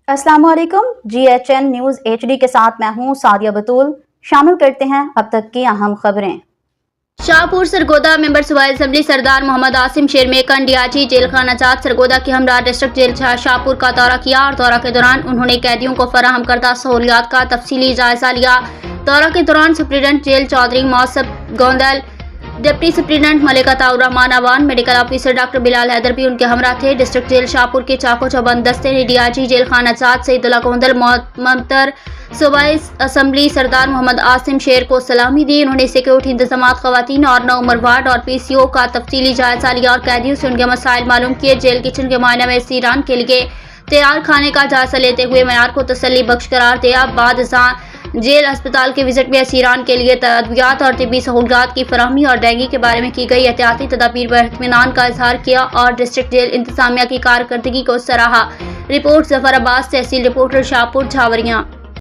अस्सलाम वालेकुम। GHN news HD के साथ मैं हूं सादिया बतूल। शामिल करते हैं अब तक की अहम खबरें। शाहपुर सरगोदा मेंबर सूबाई असेंबली सरदार मोहम्मद आसिम शेरमेकन DIG जेल खाना जात सरगोदा की हमरा डिस्ट्रिक्ट जेल शाहपुर का दौरा किया और दौरा के दौरान उन्होंने कैदियों को फराहम करदा सहूलियात का तफसीली जायजा लिया। दौरा के दौरान superintendent jail Chaudhry Mausaf Gondal, deputy superintendent मलिका ताउर Rehman Awan, medical officer doctor Bilal Haider भी उनके हमरा थे। डिस्ट्रिक्ट जेल शाहपुर के चाको चौबंद दस्ते ने DIG जेल खाना जात सईदुल्लाह गोंदल ममतर सूबाई असेंबली सरदार मोहम्मद आसिम शेर को सलामी दी। उन्होंने सिक्योरिटी इंतजामात, खवातीन और नौ उम्र वार्ड और PCO का तफसीली जायजा लिया और कैदियों से उनके मसाइल मालूम किए। जेल किचन के मायने में सीरान के लिए तैयार खाने का जायजा लेते हुए मयार को तसल्ली बख्श करार दिया। बाद जेल अस्पताल के विजिट में असीरान के लिए तदवियात और तिब्बी सहूलियात की फराहमी और डेंगू के बारे में की गई एहतियाती तदाबीर पर इत्मीनान का इजहार किया और डिस्ट्रिक्ट जेल इंतजामिया की कारकर्दगी को सराहा। रिपोर्ट जफर अब्बास, तहसील रिपोर्टर शाहपुर झावरियां।